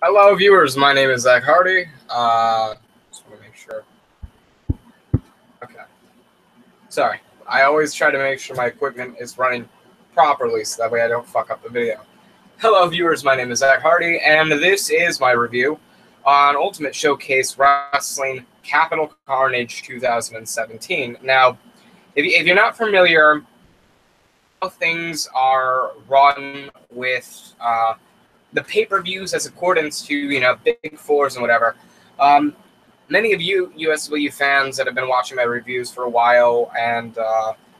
Hello, viewers. My name is Zack Hardy. Just want to make sure. Okay. Sorry. I always try to make sure my equipment is running properly so that way I don't fuck up the video. Hello, viewers. My name is Zack Hardy, and this is my review on Ultimate Showcase Wrestling Capital Carnage 2017. Now, if you're not familiar, how things are run with the pay-per-views as accordance to, Big Fours and whatever. Many of you USW fans that have been watching my reviews for a while and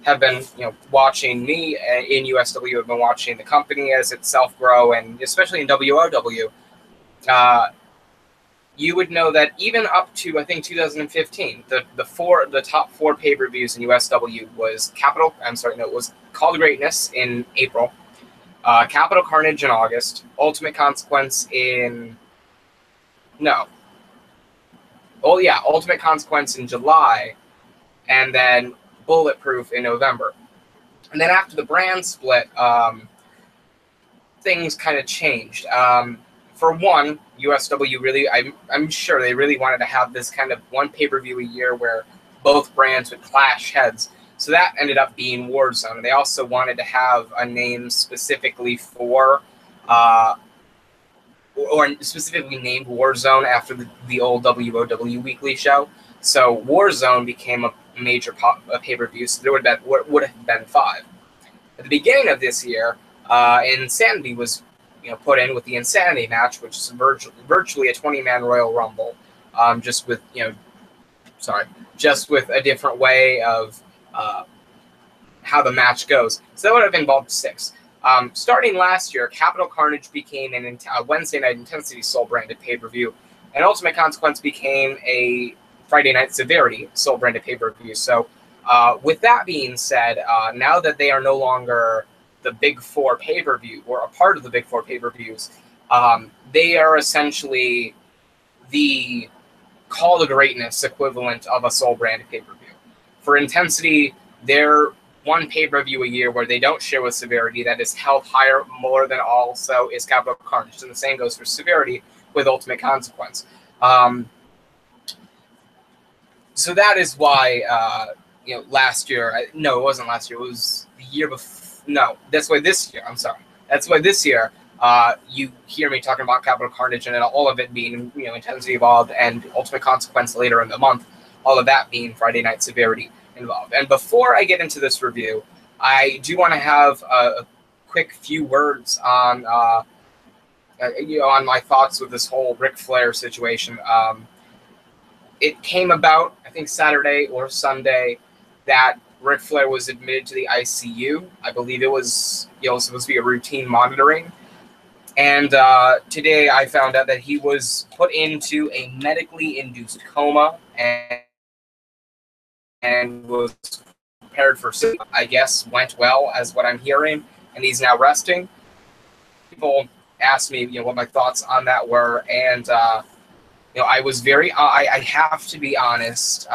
have been, watching me in USW, have been watching the company as itself grow, and especially in WOW, you would know that even up to, I think, 2015, the top four pay-per-views in USW was was Call to Greatness in April, Capital Carnage in August, Ultimate Consequence Ultimate Consequence in July, and then Bulletproof in November. And then after the brand split, things kind of changed. For one, USW really, I'm sure they really wanted to have this kind of one pay-per-view a year where both brands would clash heads. So that ended up being Warzone. They also wanted to have a name specifically for, or specifically named Warzone after the old WOW Weekly show. So Warzone became a major pay-per-view, so there would have been 5. At the beginning of this year, Insanity was put in with the Insanity match, which is virtually a 20-man Royal Rumble, just with a different way of how the match goes. So that would have involved 6. Starting last year, Capital Carnage became a Wednesday Night Intensity Soul-branded pay-per-view, and Ultimate Consequence became a Friday Night Severity Soul-branded pay-per-view. So with that being said, now that they are no longer the Big Four pay-per-view, or a part of the Big Four pay-per-views, they are essentially the Call to Greatness equivalent of a Soul-branded pay-per-view. For Intensity, they're one pay-per-view a year where they don't share with Severity that is held higher more than also is Capital Carnage. And the same goes for Severity with Ultimate Consequence. So that is why, last year, no, it wasn't last year, it was the year before, no, that's why this year, I'm sorry. That's why this year, you hear me talking about Capital Carnage and all of it being, Intensity Evolved and Ultimate Consequence later in the month, all of that being Friday Night Severity involved. And before I get into this review, I do want to have a quick few words on, on my thoughts with this whole Ric Flair situation. It came about, I think, Saturday or Sunday that Ric Flair was admitted to the ICU. I believe it was supposed to be a routine monitoring. And today I found out that he was put into a medically induced coma and was prepared for sleep. I guess went well, as what I'm hearing, and he's now resting. People asked me, what my thoughts on that were, and I was I have to be honest.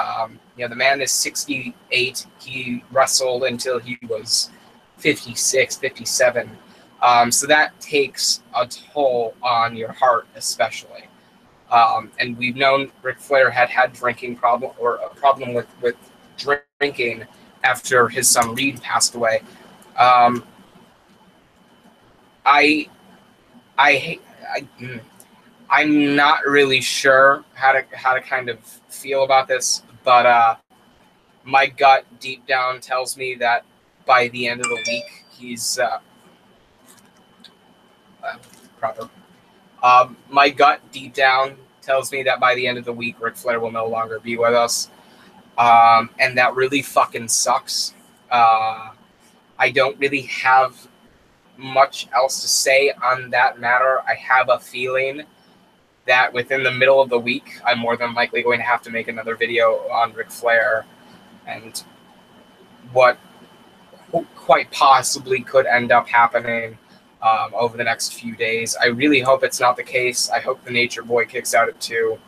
The man is 68. He wrestled until he was 56, 57. So that takes a toll on your heart, especially. And we've known Ric Flair had drinking problem, or a problem with drinking after his son Reed passed away. I'm not really sure how to kind of feel about this, but my gut deep down tells me that by the end of the week he's proper. My gut deep down tells me that by the end of the week Ric Flair will no longer be with us, and that really fucking sucks. I don't really have much else to say on that matter. I have a feeling that within the middle of the week, I'm more than likely going to have to make another video on Ric Flair and what quite possibly could end up happening over the next few days. I really hope it's not the case. I hope the Nature Boy kicks out at 2,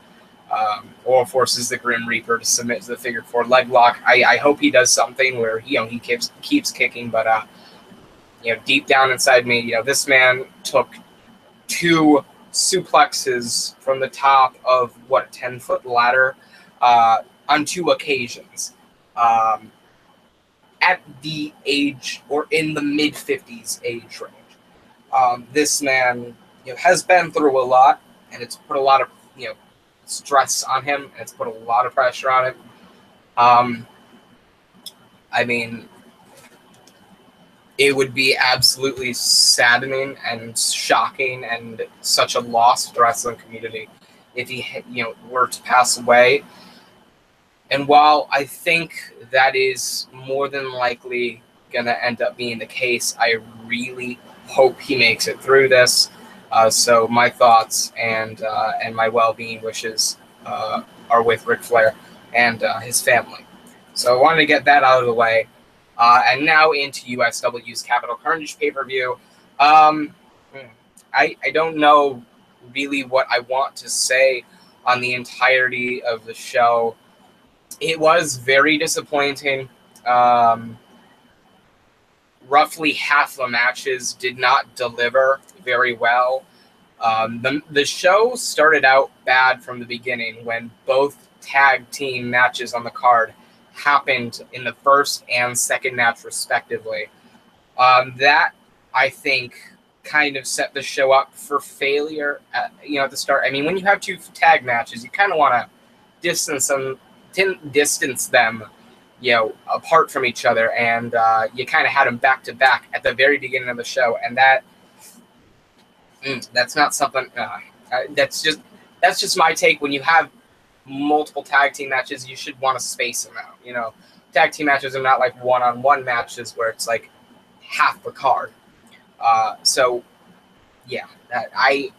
or forces the Grim Reaper to submit to the Figure 4 leg lock. I hope he does something where he keeps kicking, but deep down inside me, this man took 2 suplexes from the top of, what, a 10-foot ladder on 2 occasions at the age, or in the mid-50s age range. This man, has been through a lot, and it's put a lot of, stress on him, and it's put a lot of pressure on him. I mean, it would be absolutely saddening and shocking and such a loss to the wrestling community if he, were to pass away. And while I think that is more than likely going to end up being the case, I really hope he makes it through this. So my thoughts and my well-being wishes are with Ric Flair and his family. So I wanted to get that out of the way. And now into USW's Capital Carnage pay-per-view. I don't know really what I want to say on the entirety of the show. It was very disappointing. Roughly half the matches did not deliver very well. The show started out bad from the beginning when both tag team matches on the card happened in the first and second match respectively. That, I think, kind of set the show up for failure at the start. I mean, when you have 2 tag matches, you kind of want to distance them apart from each other, and you kind of had them back to back at the very beginning of the show, and that's not something. That's just my take. When you have multiple tag team matches, you should want to space them out. Tag team matches are not like one-on-one matches where it's like half the card. So yeah, I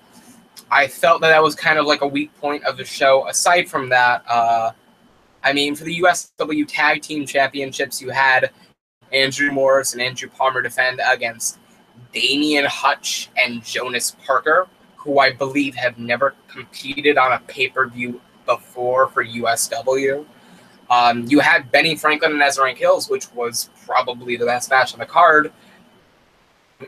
felt that was kind of like a weak point of the show. Aside from that, I mean, for the USW Tag Team Championships, you had Andrew Morris and Andrew Palmer defend against Damian Hutch and Jonas Parker, who I believe have never competed on a pay-per-view before for USW. You had Benny Franklin and Ezra Hills, which was probably the best match on the card.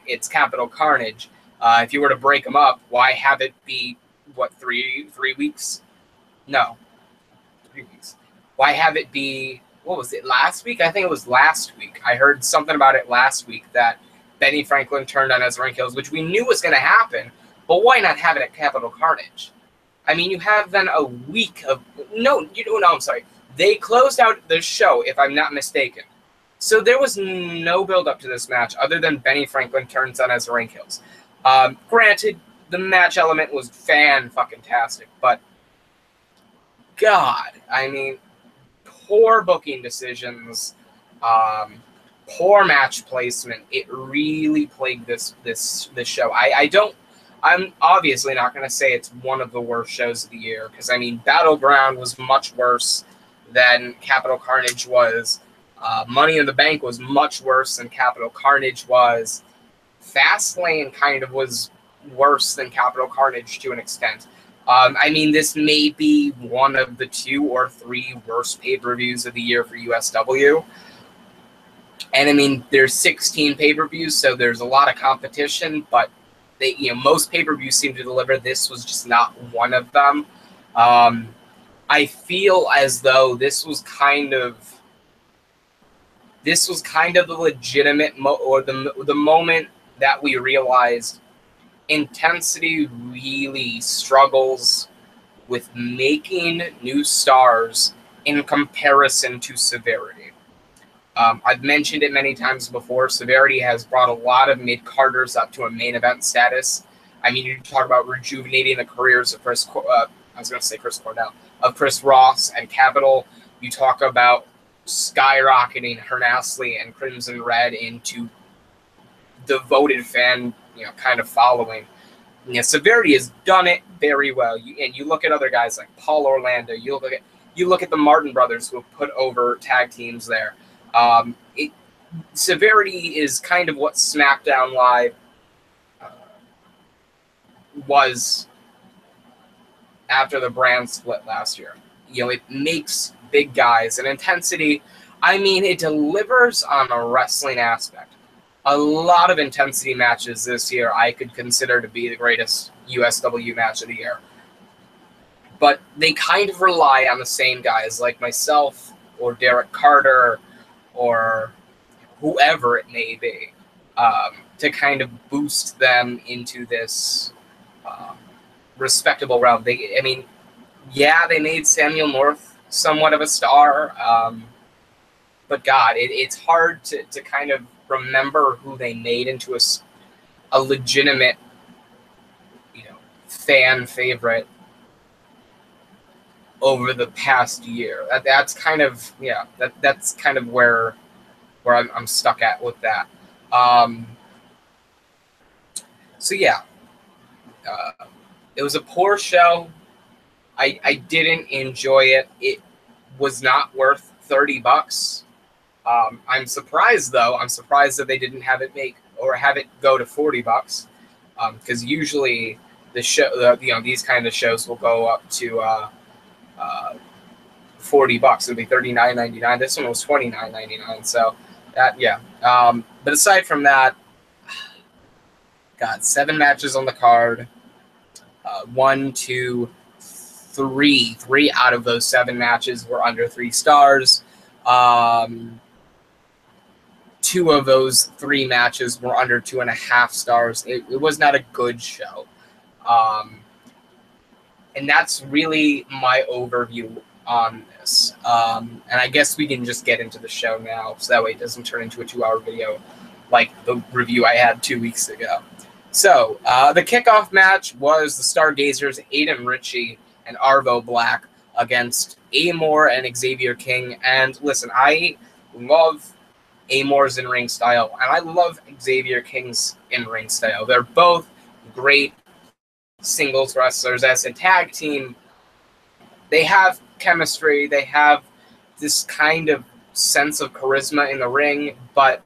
It's Capital Carnage. If you were to break them up, why have it be, what, 3 weeks? No, 3 weeks. Why have it be, what was it, last week? I think it was last week. I heard something about it last week that Benny Franklin turned on Ezra Hills, which we knew was going to happen, but why not have it at Capital Carnage? I mean, you have then a week of, I'm sorry. They closed out the show, if I'm not mistaken. So there was no build-up to this match other than Benny Franklin turns on Ezra Hills. Granted, the match element was fan-fucking-tastic, but God, I mean, poor booking decisions, poor match placement. It really plagued this show. I'm obviously not going to say it's one of the worst shows of the year, because, I mean, Battleground was much worse than Capital Carnage was. Money in the Bank was much worse than Capital Carnage was. Fastlane kind of was worse than Capital Carnage to an extent. I mean, this may be one of the 2 or 3 worst pay-per-views of the year for USW. And, I mean, there's 16 pay-per-views, so there's a lot of competition, but most pay-per-views seem to deliver. This was just not one of them. I feel as though this was kind of the legitimate the moment that we realized Intensity really struggles with making new stars in comparison to Severity. I've mentioned it many times before. Severity has brought a lot of mid-carders up to a main event status. I mean, you talk about rejuvenating the careers of Chris Cornell, of Chris Ross and Capital. You talk about skyrocketing Hernastley and Crimson Red into devoted fan, kind of following. Severity has done it very well. You look at other guys like Paul Orlando. You look at the Martin brothers who have put over tag teams there. Severity is kind of what SmackDown Live was after the brand split last year. It makes big guys, and Intensity, I mean, it delivers on a wrestling aspect. A lot of Intensity matches this year I could consider to be the greatest USW Match of the Year. But they kind of rely on the same guys like myself or Derek Carter or whoever it may be to kind of boost them into this respectable realm. I mean, yeah, they made Samuel North somewhat of a star, but God, it's hard to kind of remember who they made into a legitimate, fan favorite over the past year. That's kind of that's kind of where I'm stuck at with that. So yeah, it was a poor show. I didn't enjoy it. It was not worth $30. I'm surprised though. I'm surprised that they didn't have it go to $40, because usually the show, these kind of shows will go up to $40. It'll be $39.99. This one was $29.99. So that but aside from that, got 7 matches on the card. 1, 2, 3. 3 out of those 7 matches were under 3 stars. 2 of those 3 matches were under 2.5 stars. It was not a good show. And that's really my overview on this. And I guess we can just get into the show now, so that way it doesn't turn into a 2-hour video like the review I had 2 weeks ago. So, the kickoff match was the Stargazers, Aiden Ritchie and Arvo Black, against Amor and Xavier King. And listen, I love Amor's in-ring style, and I love Xavier King's in-ring style. They're both great singles wrestlers. As a tag team, they have chemistry. They have this kind of sense of charisma in the ring, but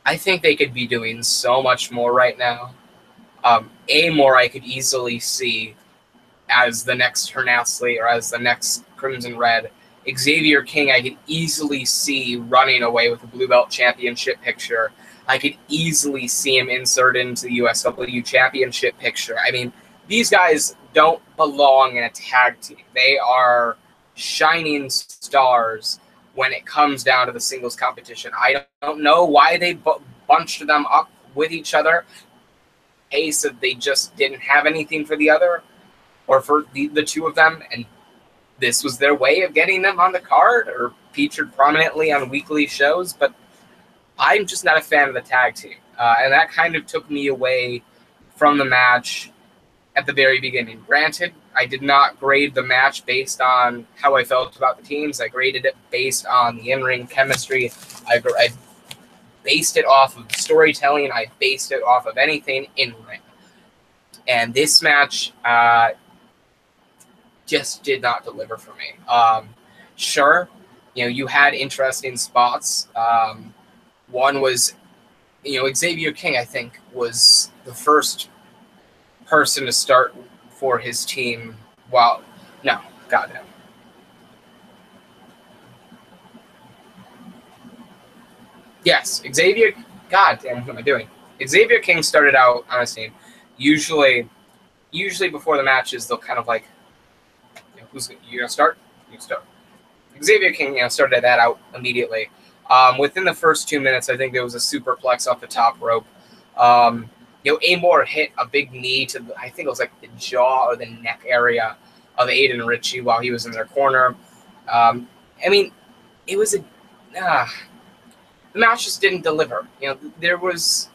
I think they could be doing so much more right now. Amor I could easily see as the next Hernastley or as the next Crimson Red. Xavier King I could easily see running away with the Blue Belt Championship picture. I could easily see him insert into the USW Championship picture. I mean, these guys don't belong in a tag team. They are shining stars when it comes down to the singles competition. I don't know why they bunched them up with each other. Case that they just didn't have anything for the other, or for the 2 of them, and this was their way of getting them on the card or featured prominently on weekly shows. But I'm just not a fan of the tag team, and that kind of took me away from the match at the very beginning. Granted, I did not grade the match based on how I felt about the teams. I graded it based on the in-ring chemistry. I based it off of storytelling. I based it off of anything in-ring. And this match just did not deliver for me. Sure, you had interesting spots. One was, Xavier King, I think, was the first person to start for his team. Goddamn. Yes, Xavier. Goddamn, what am I doing? Xavier King started out on his team. Usually before the matches, they'll kind of like, you gonna start? You start. Xavier King, started that out immediately. Within the first 2 minutes, I think there was a superplex off the top rope. Amor hit a big knee to I think it was like the jaw or the neck area of Aiden Ritchie while he was in their corner. I mean, it was the match just didn't deliver. There was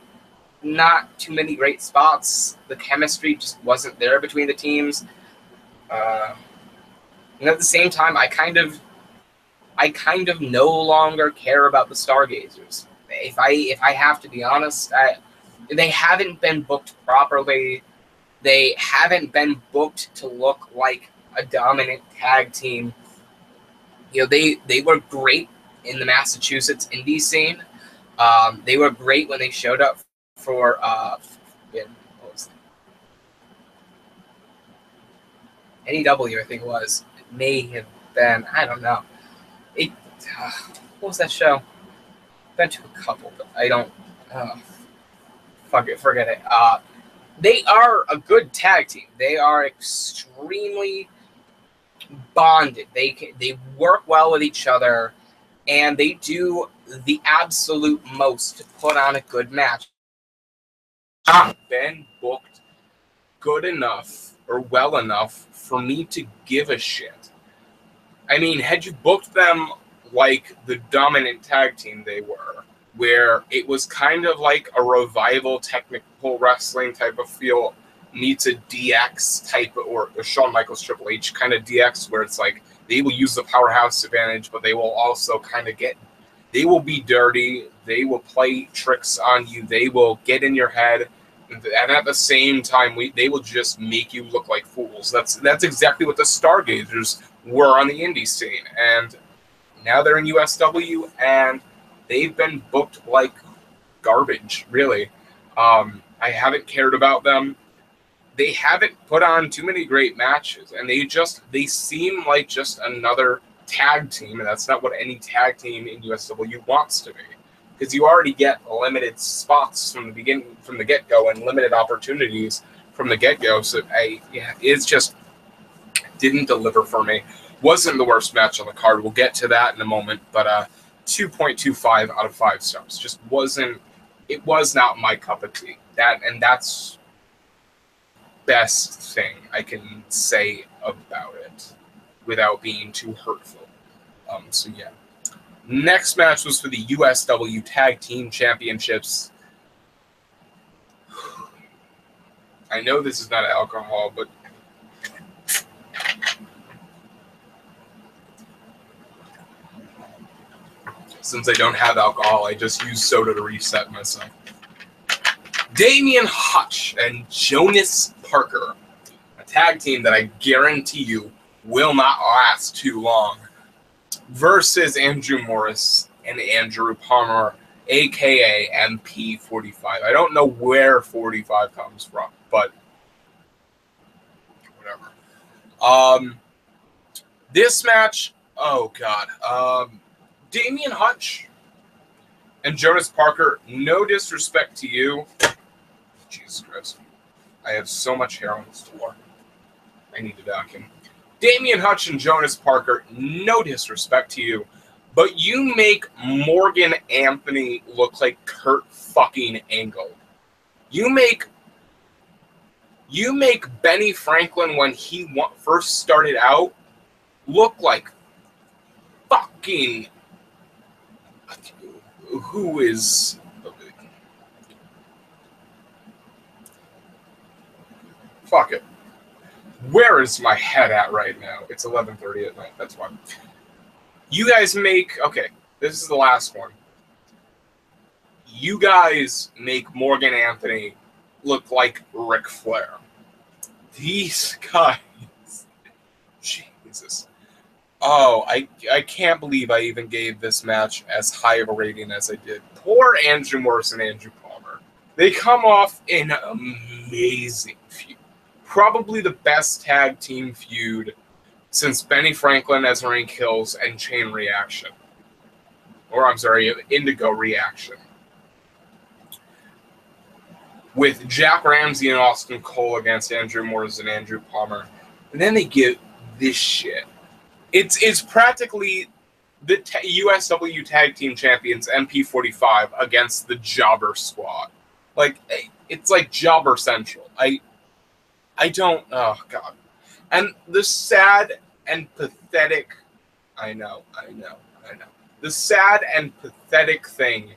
not too many great spots. The chemistry just wasn't there between the teams. And at the same time, I kind of no longer care about the Stargazers. If I have to be honest, they haven't been booked properly. They haven't been booked to look like a dominant tag team. They were great in the Massachusetts indie scene. They were great when they showed up for NEW, I think it was. It may have been, I don't know. What was that show? Been to a couple, but I don't. Forget it. they are a good tag team. They are extremely bonded. They work well with each other, and they do the absolute most to put on a good match. Not been booked good enough or well enough for me to give a shit. I mean, had you booked them like the dominant tag team they were, where it was kind of like a revival technical wrestling type of feel meets a DX type, or a Shawn Michaels Triple H kind of DX, where it's like they will use the powerhouse advantage, but they will also kind of they will be dirty, they will play tricks on you, they will get in your head, and at the same time, they will just make you look like fools. That's exactly what the Stargazers were on the indie scene, and now they're in USW, and they've been booked like garbage, really. I haven't cared about them. They haven't put on too many great matches, and they seem like just another tag team, and that's not what any tag team in USW wants to be, because you already get limited spots from the get-go, and limited opportunities from the get-go. So it's just didn't deliver for me. Wasn't the worst match on the card. We'll get to that in a moment, but 2.25 out of 5 stars. Just wasn't. It was not my cup of tea. That's best thing I can say about it without being too hurtful. So yeah. Next match was for the USW Tag Team Championships. I know this is not alcohol, but since I don't have alcohol, I just use soda to reset myself. Damian Hutch and Jonas Parker, a tag team that I guarantee you will not last too long, versus Andrew Morris and Andrew Palmer, a.k.a. MP45. I don't know where 45 comes from, but whatever. This match, oh God. Damian Hutch and Jonas Parker, no disrespect to you. Jesus Christ. I have so much hair on this floor. I need to vacuum. Damian Hutch and Jonas Parker, no disrespect to you, but you make Morgan Anthony look like Kurt fucking Angle. You make Benny Franklin, when he first started out, look like fucking... Who is... Fuck it. Where is my head at right now? It's 11:30 at night. That's why. You guys make... Okay, this is the last one. You guys make Morgan Anthony look like Ric Flair. These guys... Jesus. Oh, I can't believe I even gave this match as high of a rating as I did. Poor Andrew Morris and Andrew Palmer. They come off an amazing feud. Probably the best tag team feud since Benny Franklin, Ezra Kills, and Chain Reaction. Or, I'm sorry, Indigo Reaction. With Jack Ramsey and Austin Cole against Andrew Morris and Andrew Palmer. And then they give this shit. It's practically the USW Tag Team Champions, MP45, against the Jobber Squad. Like, it's like Jobber Central. I don't... Oh, God. And the sad and pathetic... I know. The sad and pathetic thing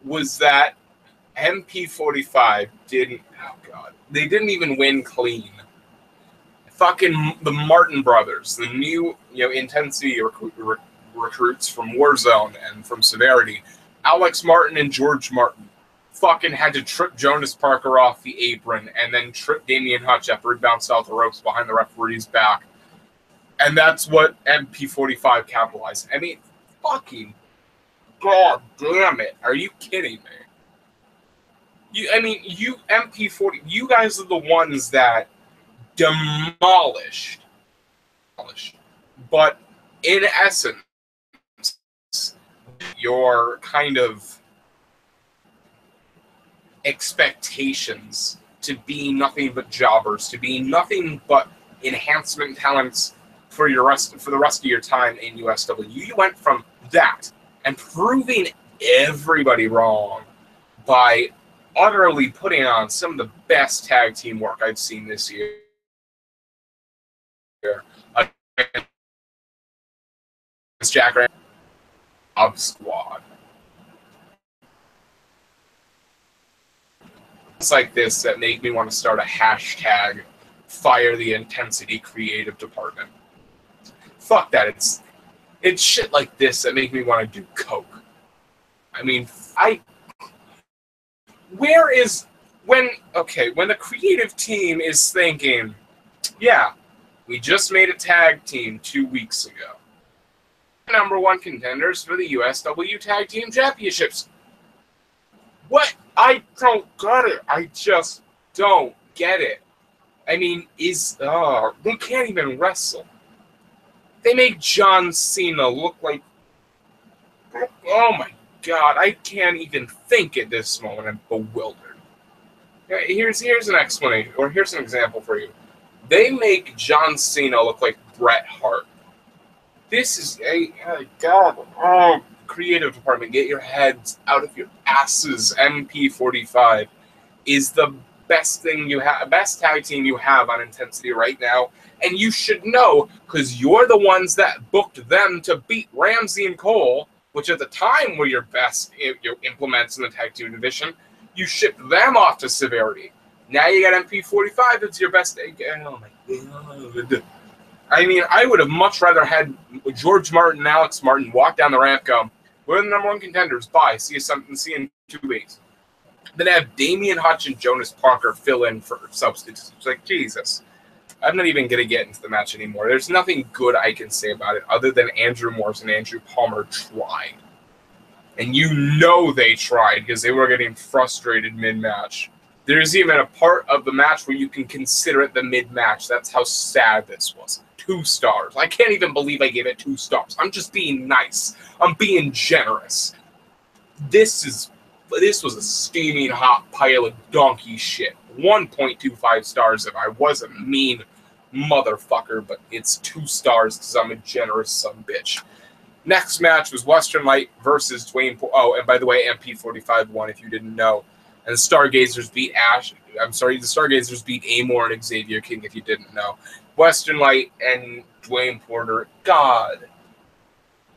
was that MP45 didn't... Oh, God. They didn't even win clean. Fucking the Martin brothers, the new, Intensity recruits from Warzone and from Severity, Alex Martin and George Martin, fucking had to trip Jonas Parker off the apron and then trip Damian Hutch after he bounced out the ropes behind the referee's back. And that's what MP45 capitalized. I mean, fucking God damn it. Are you kidding me? You MP40, you guys are the ones that demolished. But in essence, your kind of expectations to be nothing but jobbers, to be nothing but enhancement talents for the rest of your time in USW. You went from that and proving everybody wrong by utterly putting on some of the best tag team work I've seen this year. Jack of Squad. It's like this that make me want to start a hashtag fire the intensity creative department. Fuck that. It's shit like this that make me want to do coke. I mean, when the creative team is thinking, yeah, we just made a tag team 2 weeks ago. Number one contenders for the USW Tag Team Championships. What? I don't get it. I just don't get it. I mean, they can't even wrestle. They make John Cena look like, oh my God, I can't even think at this moment. I'm bewildered. Here's an explanation, or here's an example for you. They make John Cena look like Bret Hart. This is creative department, get your heads out of your asses. MP45 is the best thing you have, best tag team you have on Intensity right now, and you should know because you're the ones that booked them to beat Ramsey and Cole, which at the time were your best implements in the tag team division. You shipped them off to Severity. Now you got MP45. It's your best. Oh my God. I mean, I would have much rather had George Martin and Alex Martin walk down the ramp, go, we're the number one contenders, bye, see you in 2 weeks. Then have Damian Hutch and Jonas Parker fill in for substitutes. It's like, Jesus. I'm not even going to get into the match anymore. There's nothing good I can say about it other than Andrew Morse and Andrew Palmer tried. And you know they tried because they were getting frustrated mid-match. There's even a part of the match where you can consider it the mid-match. That's how sad this was. 2 stars. I can't even believe I gave it 2 stars. I'm just being nice. I'm being generous. This was a steaming hot pile of donkey shit. 1.25 stars if I was a mean motherfucker, but it's 2 stars because I'm a generous son bitch. Next match was Western Light versus Dwayne. Oh, and by the way, MP45 won if you didn't know. And the Stargazers beat the Stargazers beat Amor and Xavier King if you didn't know. Western Light and Dwayne Porter. God.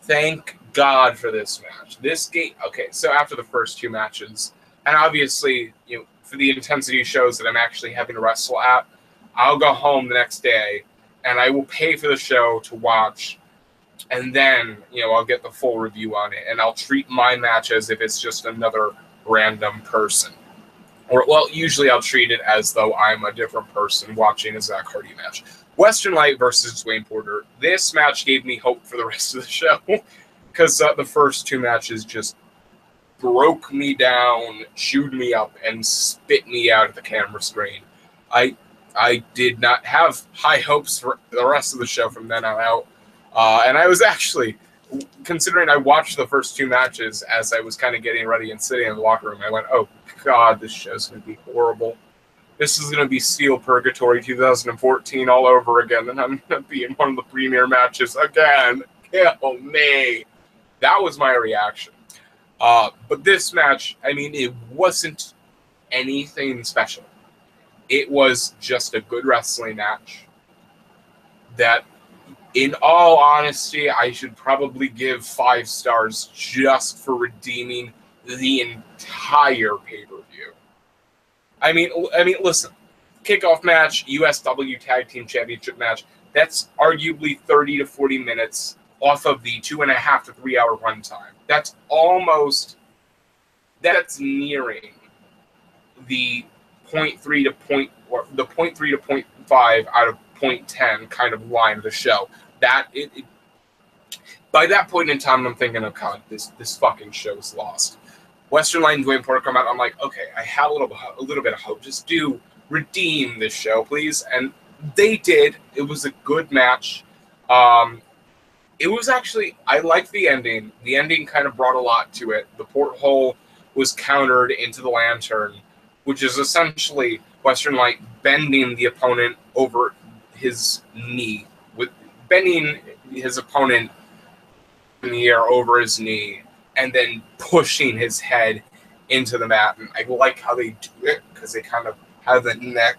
Thank God for this match. This game. Okay, so after the first 2 matches, and obviously, for the Intensity shows that I'm actually having to wrestle at, I'll go home the next day and I will pay for the show to watch. And then, I'll get the full review on it. And I'll treat my match as if it's just another random person. Usually I'll treat it as though I'm a different person watching a Zack Hardy match. Western Light versus Dwayne Porter. This match gave me hope for the rest of the show because the first 2 matches just broke me down, chewed me up, and spit me out at the camera screen. I did not have high hopes for the rest of the show from then on out. And I was actually, considering I watched the first 2 matches as I was kind of getting ready and sitting in the locker room, I went, oh, God, this show's going to be horrible. This is going to be Steel Purgatory 2014 all over again, and I'm going to be in one of the premiere matches again. Kill me. That was my reaction. But this match, I mean, it wasn't anything special. It was just a good wrestling match that, in all honesty, I should probably give 5 stars just for redeeming the entire pay-per-view. I mean, listen, kickoff match, USW Tag Team Championship match, that's arguably 30 to 40 minutes off of the 2.5 to 3 hour runtime. That's nearing the 0.3 to 0.5 out of 0.10 kind of line of the show. By that point in time, I'm thinking, oh God, this fucking show's lost. Western Light and Dwayne Porter come out. I'm like, okay, I have a little bit of hope. Just redeem this show, please. And they did. It was a good match. It was actually, I liked the ending. The ending kind of brought a lot to it. The porthole was countered into the lantern, which is essentially Western Light bending the opponent over his knee, with bending his opponent in the air over his knee, and then pushing his head into the mat. And I like how they do it because they kind of have the neck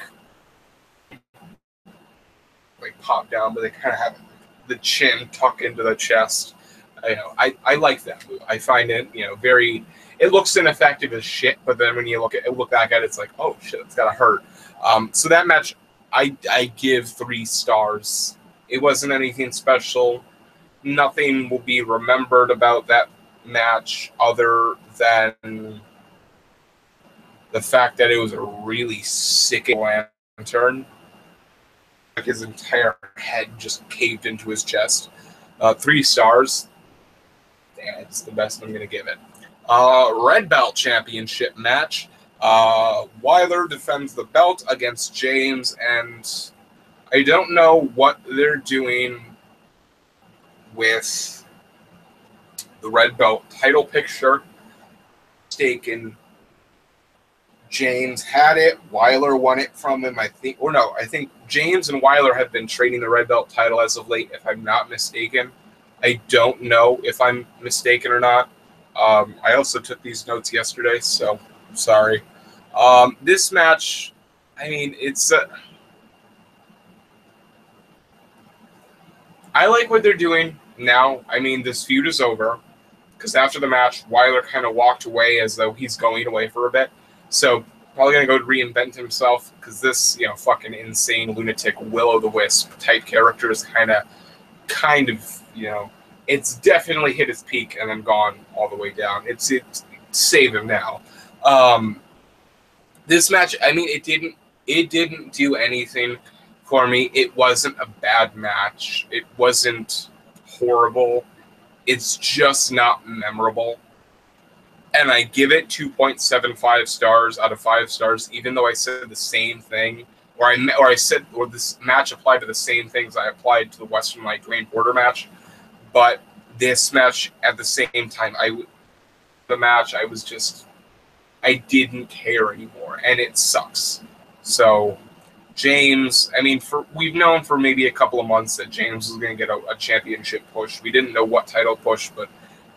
like pop down, but they kind of have the chin tuck into the chest. I like that move. I find it, very. It looks ineffective as shit, but then when you look back at it, it's like, oh shit, it's gotta hurt. So that match, I give 3 stars. It wasn't anything special. Nothing will be remembered about that match other than the fact that it was a really sick lantern. Like his entire head just caved into his chest. 3 stars. Damn, it's the best I'm gonna give it. Red belt championship match. Weiler defends the belt against James, and I don't know what they're doing with the red belt title picture. Mistaken. James had it. Weiler won it from him, I think. Or no, I think James and Weiler have been trading the red belt title as of late, if I'm not mistaken. I don't know if I'm mistaken or not. I also took these notes yesterday, so I'm sorry. This match, I mean, I like what they're doing now. I mean, this feud is over because after the match, Weiler kind of walked away as though he's going away for a bit. So probably going to go reinvent himself because this, fucking insane lunatic will-o'-the-wisp type character is kind of, it's definitely hit its peak and then gone all the way down. It's save him now. This match, I mean, it didn't do anything for me. It wasn't a bad match. It wasn't horrible. It's just not memorable. And I give it 2.75 stars out of 5 stars, even though I said the same thing, or this match applied to the same things I applied to the Western Light Dwayne Porter match. But this match, at the same time, I didn't care anymore, and it sucks. So, James, I mean, we've known for maybe a couple of months that James was going to get a championship push. We didn't know what title push, but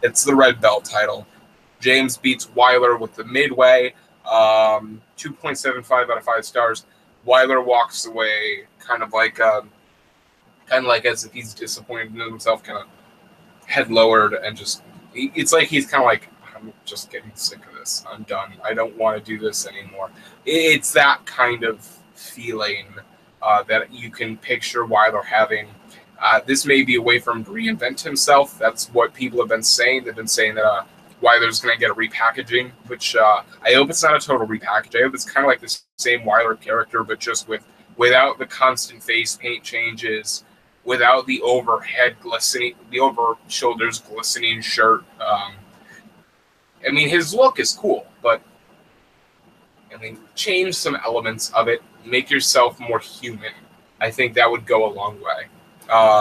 it's the red belt title. James beats Weiler with the midway, 2.75 out of 5 stars. Weiler walks away kind of like as if he's disappointed in himself, kind of head lowered, and it's like he's kind of like, I'm just getting sick of this. I'm done. I don't want to do this anymore. It's that kind of feeling that you can picture Weiler having. This may be a way for him to reinvent himself. That's what people have been saying. They've been saying that Weiler's going to get a repackaging, which I hope it's not a total repackage. I hope it's kind of like the same Weiler character, but just without the constant face paint changes, without the over shoulders glistening shirt. I mean, his look is cool, but I mean, change some elements of it. Make yourself more human. I think that would go a long way.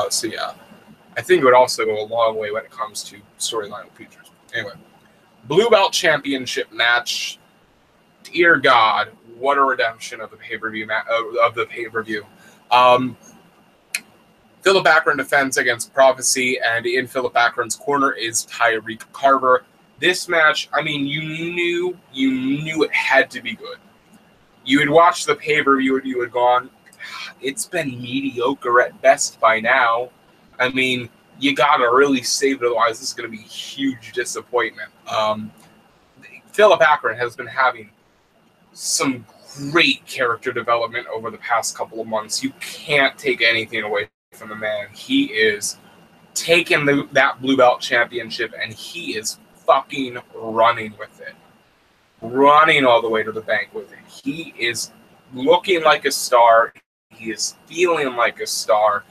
So yeah, I think it would also go a long way when it comes to storyline features. Anyway, Blue Belt Championship match. Dear God, what a redemption of the pay-per-view Philip Akron defends against Prophecy, and in Philip Akron's corner is Tyreek Carver. This match, I mean, you knew it had to be good. You had watched the pay-per-view and you had gone, it's been mediocre at best by now. I mean, you gotta really save it, otherwise this is gonna be a huge disappointment. Philip Akron has been having some great character development over the past couple of months. You can't take anything away from the man. He is taking that Blue Belt Championship and he is fucking running with it. Running all the way to the bank with it. He is looking like a star. He is feeling like a star.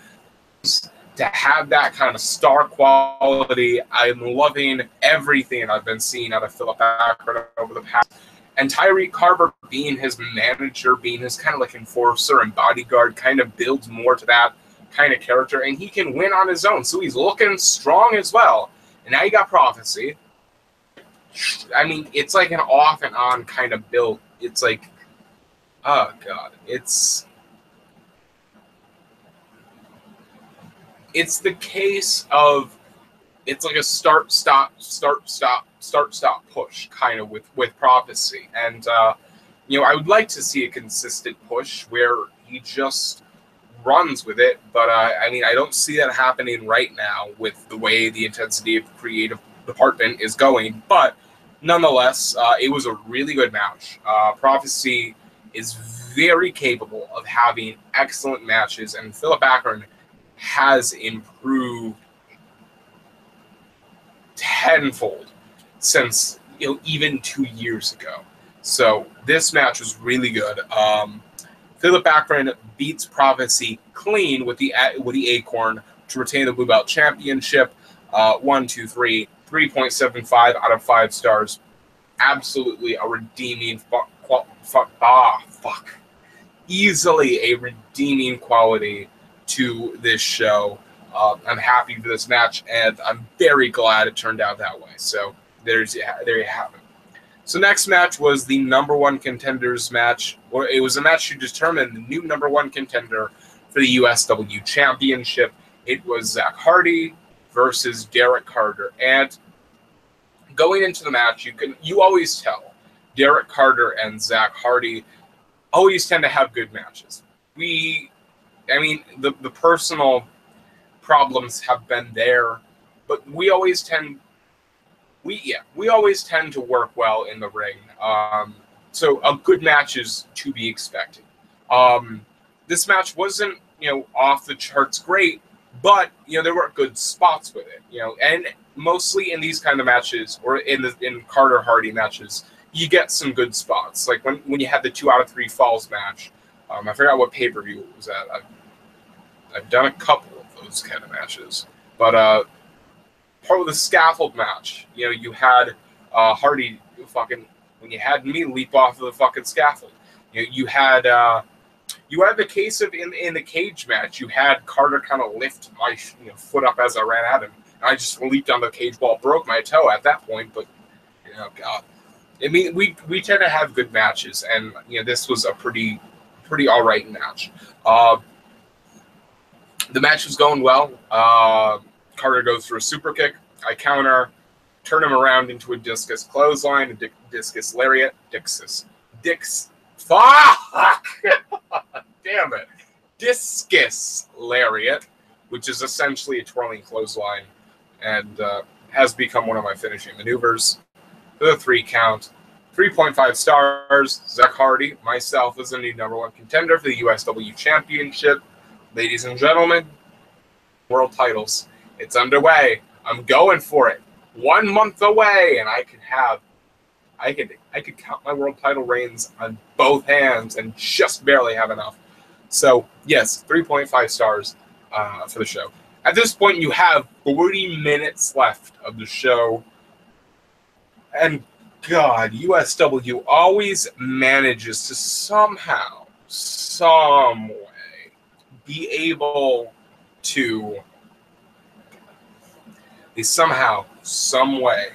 To have that kind of star quality, I'm loving everything I've been seeing out of Philip Akron over the past. And Tyreek Carver being his manager, being his kind of like enforcer and bodyguard, kind of builds more to that kind of character. And he can win on his own. So he's looking strong as well. And now you got Prophecy. I mean, it's like an off and on kind of build. It's like oh god, it's the case of it's like a start stop push kind of with Prophecy, and I would like to see a consistent push where he just runs with it, but I mean I don't see that happening right now with the way the intensity of the creative department is going. But nonetheless, it was a really good match. Prophecy is very capable of having excellent matches, and Philip Akron has improved tenfold since even 2 years ago. So this match was really good. Philip Akron beats Prophecy clean with the Acorn to retain the Blue Belt Championship. 3.75 out of 5 stars. Absolutely a redeeming easily a redeeming quality to this show. I'm happy for this match, and I'm very glad it turned out that way. So there you have it. So next match was the number one contenders match. Or it was a match to determine the new number one contender for the USW Championship. It was Zack Hardy versus Derek Carter. And going into the match, you always tell Derek Carter and Zack Hardy always tend to have good matches. The personal problems have been there, but we always tend to work well in the ring. So a good match is to be expected. This match wasn't off the charts great, but there were good spots with it. And mostly in these kind of matches, or in Carter Hardy matches, you get some good spots. Like when you had the 2 out of 3 falls match. I forgot what pay-per-view it was at. I've done a couple of those kind of matches, but part of the scaffold match, you had Hardy when you had me leap off of the fucking scaffold. You had the case of in the cage match, you had Carter kind of lift my foot up as I ran at him, and I just leaped on the cage wall, broke my toe at that point. But God, I mean, we tend to have good matches, and this was a pretty all right match. The match was going well. Carter goes for a super kick. I counter, turn him around into a discus clothesline, a discus lariat. Fuck! Damn it. Discus lariat, which is essentially a twirling clothesline, and has become one of my finishing maneuvers. For the 3 count. 3.5 stars. Zack Hardy, myself, is the new number one contender for the USW Championship. Ladies and gentlemen, world titles. It's underway. I'm going for it. 1 month away, and I could count my world title reigns on both hands and just barely have enough. So yes, 3.5 stars for the show. At this point, you have 40 minutes left of the show, and God, USW always manages to somehow, some way, be able to. They somehow, some way,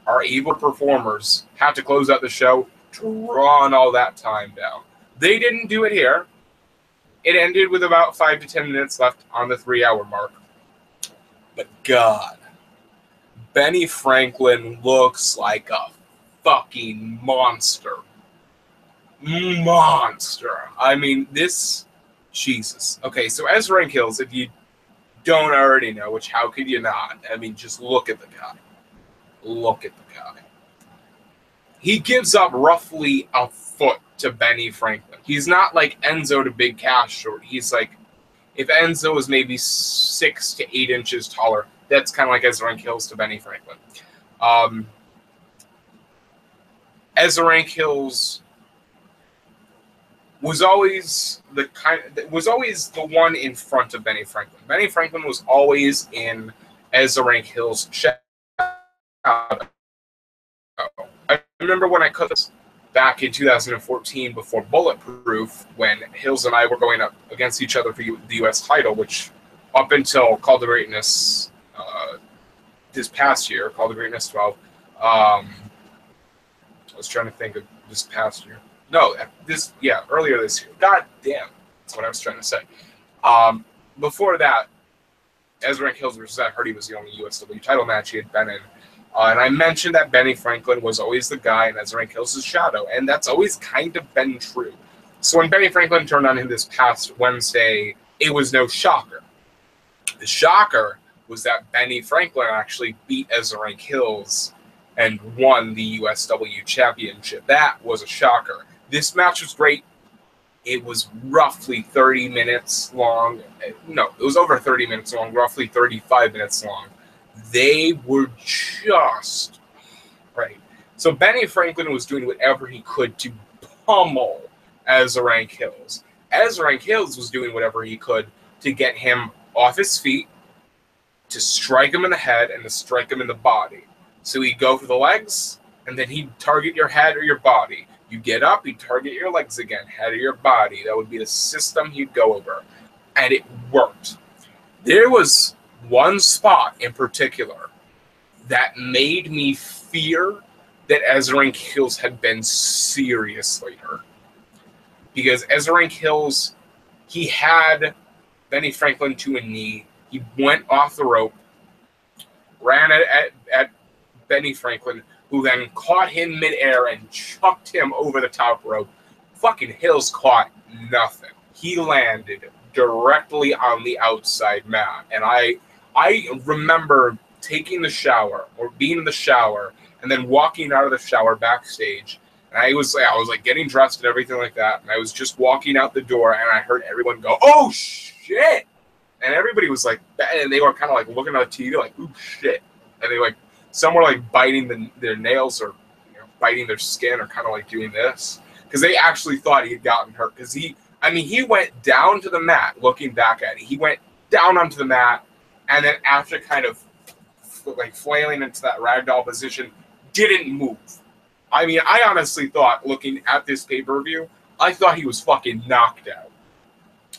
are able performers have to close out the show to run all that time down. They didn't do it here. It ended with about 5 to 10 minutes left on the 3-hour mark. But God, Benny Franklin looks like a fucking monster. Monster. I mean, Jesus. Okay, so Ezra and Kills, if you don't already know, which how could you not? I mean, just look at the guy. Look at the guy. He gives up roughly a foot to Benny Franklin. He's not like Enzo to Big Cash short. He's like, if Enzo was maybe 6 to 8 inches taller, that's kind of like Ezra and Kills to Benny Franklin. Ezra and Kills was always the one in front of Benny Franklin. Benny Franklin was always in Ezra and Hill's shadow. I remember when I cut this back in 2014 before Bulletproof, when Hills and I were going up against each other for the U.S. title, which up until Call to Greatness this past year, Call to Greatness 12, I was trying to think of this past year. No, earlier this year. God damn, that's what I was trying to say. Before that, Ezra Hills versus Zack Hardy was the only USW title match he had been in. And I mentioned that Benny Franklin was always the guy in Ezra Hills' shadow, and that's always kind of been true. So when Benny Franklin turned on him this past Wednesday, it was no shocker. The shocker was that Benny Franklin actually beat Ezra Hills and won the USW Championship. That was a shocker. This match was great. It was roughly 30 minutes long. No, it was over 30 minutes long, roughly 35 minutes long. They were just right. So Benny Franklin was doing whatever he could to pummel Ezra Hills. Ezra Hills was doing whatever he could to get him off his feet, to strike him in the head, and to strike him in the body. So he'd go for the legs, and then he'd target your head or your body. You get up, he'd target your legs again, head or your body. That would be the system he'd go over. And it worked. There was one spot in particular that made me fear that Ezra Hills had been seriously hurt. Because Ezra Hills, he had Benny Franklin to a knee. He went off the rope, ran at Benny Franklin, who then caught him midair and chucked him over the top rope. Fucking Hills caught nothing. He landed directly on the outside mat. And I remember taking the shower, or being in the shower, and then walking out of the shower backstage. And I was like getting dressed and everything like that. And I was just walking out the door, and I heard everyone go, "Oh shit!" And everybody was like, and they were kind of like looking at the TV, like, "Ooh shit!" And they like, some were like biting their nails, or biting their skin, or kind of like doing this, because they actually thought he had gotten hurt. Because he went down to the mat, looking back at it. He went down onto the mat, and then after kind of like flailing into that ragdoll position, didn't move. I mean, I honestly thought, looking at this pay-per-view, I thought he was fucking knocked out.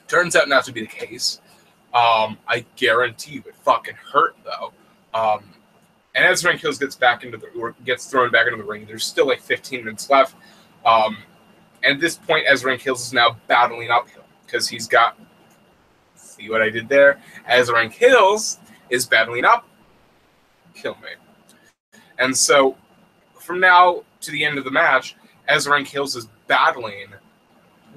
Turns out not to be the case. I guarantee you it fucking hurt, though. And Ezra Hills gets thrown back into the ring. There's still like 15 minutes left. And at this point, Ezra Hills is now battling uphill because he's got. See what I did there? Ezra Hills is battling up. Kill me. And so, from now to the end of the match, Ezra Hills is battling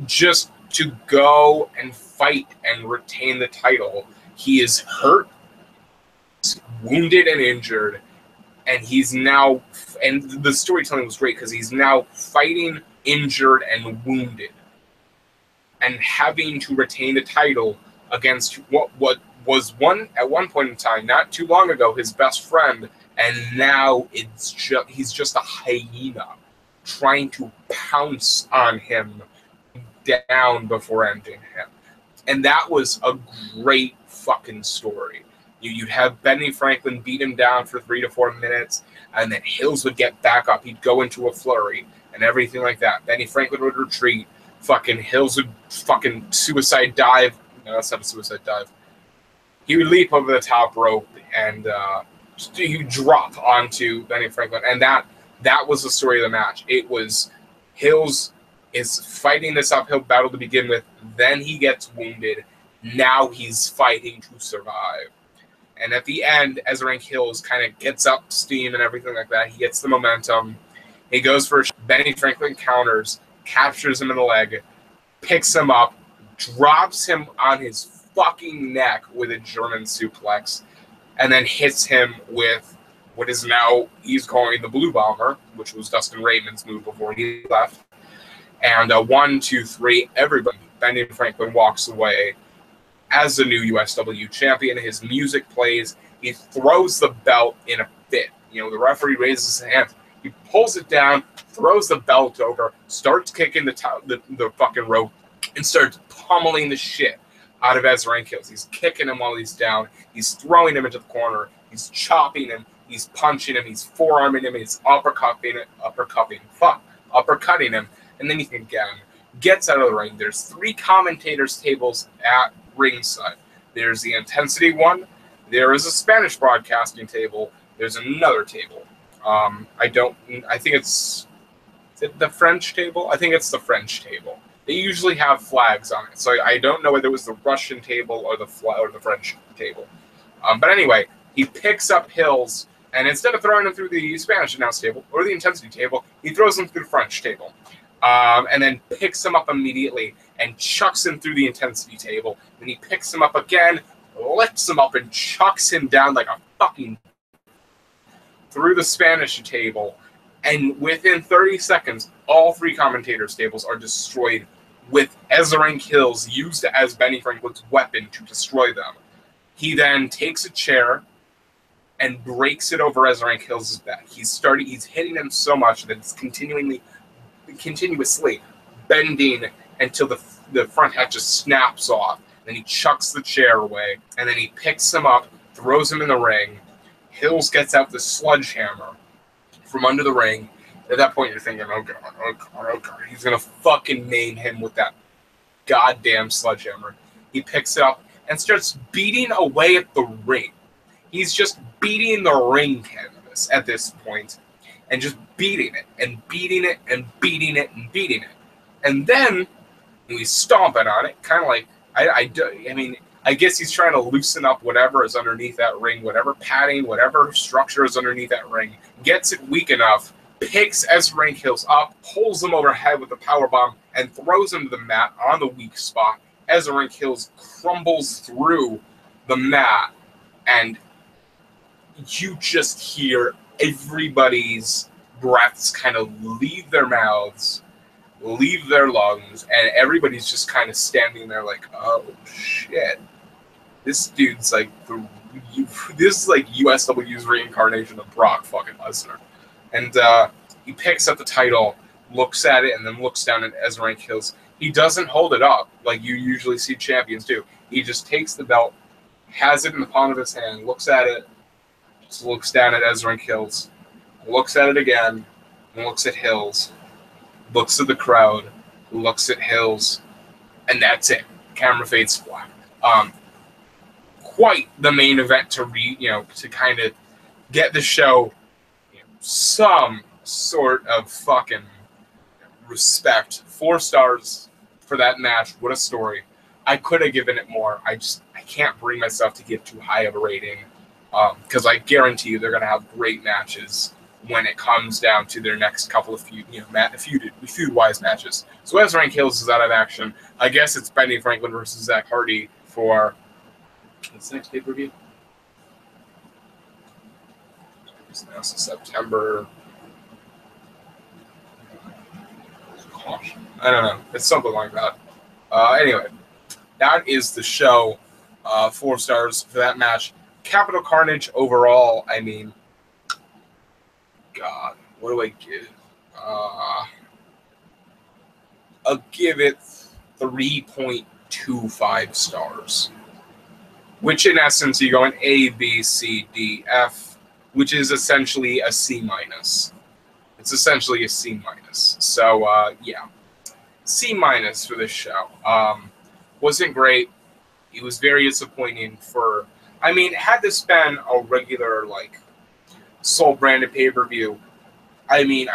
just to go and fight and retain the title. He is hurt, wounded, and injured, and he's now, and the storytelling was great because he's now fighting, injured, and wounded, and having to retain the title against what was at one point in time, not too long ago, his best friend, and now he's just a hyena trying to pounce on him down before ending him. And that was a great fucking story. You'd have Benny Franklin beat him down for 3 to 4 minutes, and then Hills would get back up. He'd go into a flurry and everything like that. Benny Franklin would retreat. Fucking Hills would fucking suicide dive. No, that's not a suicide dive. He would leap over the top rope and he would drop onto Benny Franklin. And that was the story of the match. It was Hills is fighting this uphill battle to begin with. Then he gets wounded. Now he's fighting to survive. And at the end, Ezra Hills kind of gets up steam and everything like that. He gets the momentum. He goes for Benny Franklin counters, captures him in the leg, picks him up, drops him on his fucking neck with a German suplex, and then hits him with what is now he's calling the Blue Bomber, which was Dustin Raymond's move before he left. And 1, 2, 3, everybody. Benny Franklin walks away as the new USW champion. His music plays. He throws the belt in a fit. The referee raises his hand. He pulls it down, throws the belt over, starts kicking the fucking rope, and starts pummeling the shit out of Ezra Hills. He's kicking him while he's down. He's throwing him into the corner. He's chopping him. He's punching him. He's forearming him. He's uppercutting him. And then he again gets out of the ring. There's 3 commentators' tables at ringside. There's the Intensity one. There is a Spanish broadcasting table. There's another table. I think it's Is it the French table? I think it's the French table. They usually have flags on it, so I don't know whether it was the Russian table or the French table. But anyway, he picks up Hills, and instead of throwing him through the Spanish announce table or the intensity table, he throws him through the French table, and then picks him up immediately and chucks him through the intensity table. Then he picks him up again, lifts him up, and chucks him down like a fucking through the Spanish table. And within 30 seconds, all three commentators' tables are destroyed with Ezrank Hills used as Benny Franklin's weapon to destroy them. He then takes a chair and breaks it over Ezrank Hills' back. He's hitting him so much that it's continuously bending until the front hat just snaps off. Then he chucks the chair away, and then he picks him up, throws him in the ring. Hills gets out the sledgehammer from under the ring. At that point, you're thinking, oh God, oh God, oh God. He's going to fucking maim him with that goddamn sledgehammer. He picks it up and starts beating away at the ring. He's just beating the ring canvas at this point and just beating it and beating it and beating it and beating it. And then he's stomping on it, kind of like, I guess he's trying to loosen up whatever is underneath that ring, whatever padding, whatever structure is underneath that ring, gets it weak enough, picks Ezrank Hills up, pulls him overhead with a powerbomb, and throws him to the mat on the weak spot. Ezrank Hills crumbles through the mat, and you just hear everybody's breaths kind of leave their mouths, leave their lungs, and everybody's just kind of standing there like, oh shit. This dude's like this is like USW's reincarnation of Brock fucking Lesnar. And he picks up the title, looks at it, and then looks down at Ezrank Hills. He doesn't hold it up like you usually see champions do. He just takes the belt, has it in the palm of his hand, looks at it, just looks down at Ezrank Hills, looks at it again, and looks at Hills, looks at the crowd, looks at Hills, and that's it. Camera fades black. Quite the main event to kind of get the show some sort of fucking respect. 4 stars for that match. What a story. I could have given it more. I can't bring myself to give too high of a rating because I guarantee you they're going to have great matches when it comes down to their next couple of feud-wise matches. So Ezrank Hills is out of action. I guess it's Benny Franklin versus Zack Hardy for what's the next pay-per-view? It's now September. I don't know. It's something like that. Anyway, that is the show. 4 stars for that match. Capital Carnage overall, I mean, God, what do I give? I'll give it 3.25 stars. Which in essence, you go in A, B, C, D, F, which is essentially a C minus. It's essentially a C minus. So, yeah. C minus for this show. Wasn't great. It was very disappointing for... I mean, had this been a regular, like, Soul-branded pay-per-view, I mean,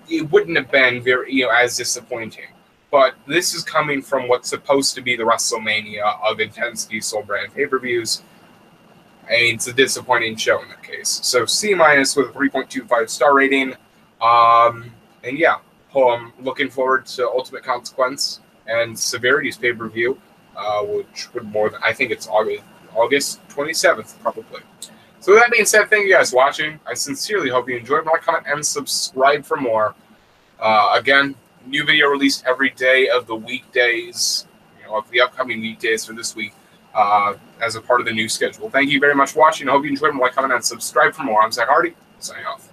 it wouldn't have been very, as disappointing. But this is coming from what's supposed to be the WrestleMania of Intensity Soul-brand pay-per-views. I mean, it's a disappointing show in that case. So C minus with a 3.25 star rating. And yeah, I'm looking forward to Ultimate Consequence and Severity's pay-per-view, which would more than, I think it's August 27th, probably. So with that being said, thank you guys for watching. I sincerely hope you enjoyed. Like, comment, and subscribe for more. Again, new video released every day of the weekdays, of the upcoming weekdays for this week, as a part of the new schedule. Thank you very much for watching. I hope you enjoyed. Like, comment, and subscribe for more. I'm Zack Hardy, signing off.